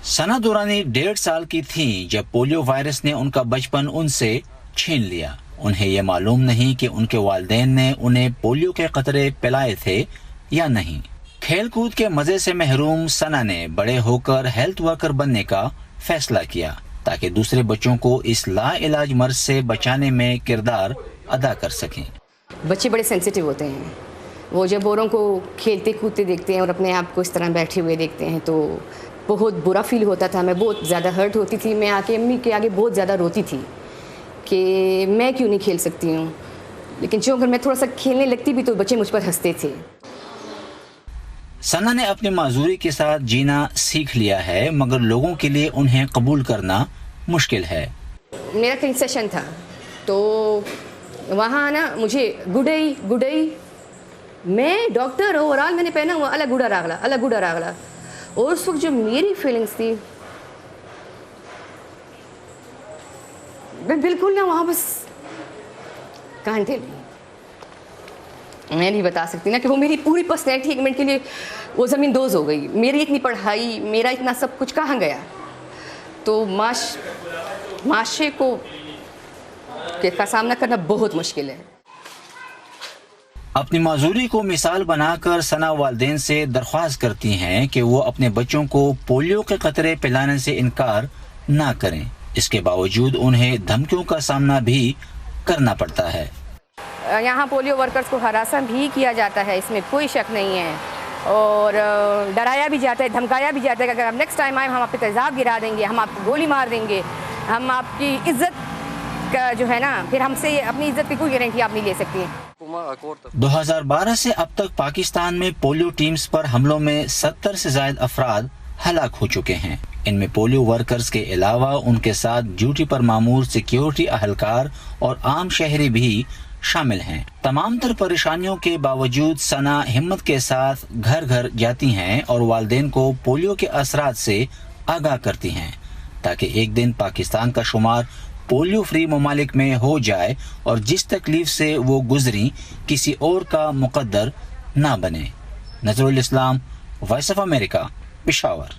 सना दुरानी 1.5 साल की थी जब पोलियो वायरस ने उनका बचपन उनसे छीन लिया। उन्हें यह मालूम नहीं कि उनके वालिदैन ने उन्हें पोलियो के कतरे पिलाए थे या नहीं। खेल कूद के मजे से महरूम सना ने बड़े होकर हेल्थ वर्कर बनने का फैसला किया ताकि दूसरे बच्चों को इस लाइलाज मर्ज से बचाने में किरदार अदा कर सकें। बच्चे बड़े सेंसिटिव होते हैं, वो जब औरों को खेलते कूदते देखते हैं और अपने आप को इस तरह बैठे हुए देखते हैं तो बहुत बुरा फील होता था। मैं बहुत ज़्यादा हर्ट होती थी, मैं आके अम्मी के आगे बहुत ज़्यादा रोती थी कि मैं क्यों नहीं खेल सकती हूँ, लेकिन जो अगर मैं थोड़ा सा खेलने लगती भी तो बच्चे मुझ पर हंसते थे। सना ने अपनी माजूरी के साथ जीना सीख लिया है, मगर लोगों के लिए उन्हें कबूल करना मुश्किल है। मेरा कहीं सेशन था तो वहाँ ना मुझे गुडई मैं डॉक्टर ओवरऑल मैंने पहना हुआ अलग गुड़ा रागला और उस वक्त जो मेरी फीलिंग्स थी मैं बिल्कुल ना वहाँ बस कांटे मैं नहीं बता सकती ना कि वो मेरी पूरी पर्सनैलिटी एक मिनट के लिए वो ज़मीन दोज हो गई। मेरी इतनी पढ़ाई, मेरा इतना सब कुछ कहाँ गया। तो माशरे को का सामना करना बहुत मुश्किल है। अपनी माजूरी को मिसाल बनाकर सना वालिदैन से दरख्वास्त करती हैं कि वो अपने बच्चों को पोलियो के कतरे पिलाने से इनकार ना करें। इसके बावजूद उन्हें धमकियों का सामना भी करना पड़ता है। यहाँ पोलियो वर्कर्स को हरासा भी किया जाता है, इसमें कोई शक नहीं है, और डराया भी जाता है, धमकाया भी जाता है कि अगर आप नेक्स्ट टाइम आए हम आप पे तेज़ाब गिरा देंगे, हम आपको गोली मार देंगे, हम आपकी इज्जत का जो है ना, फिर हमसे अपनी इज्जत की कोई गारंटी आप नहीं ले सकती हैं। 2012 से अब तक पाकिस्तान में पोलियो टीम्स पर हमलों में 70 से ज्यादा अफराद हलाक हो चुके हैं। इनमें पोलियो वर्कर्स के अलावा उनके साथ ड्यूटी पर मामूर सिक्योरिटी अहलकार और आम शहरी भी शामिल हैं। तमाम तर परेशानियों के बावजूद सना हिम्मत के साथ घर घर जाती हैं और वालिदैन को पोलियो के असरात से आगाह करती हैं ताकि एक दिन पाकिस्तान का शुमार पोलियो फ्री ममालिक में हो जाए और जिस तकलीफ से वो गुजरी किसी और का मुकद्दर ना बने। Nazrul Islam, voice of America, Peshawar.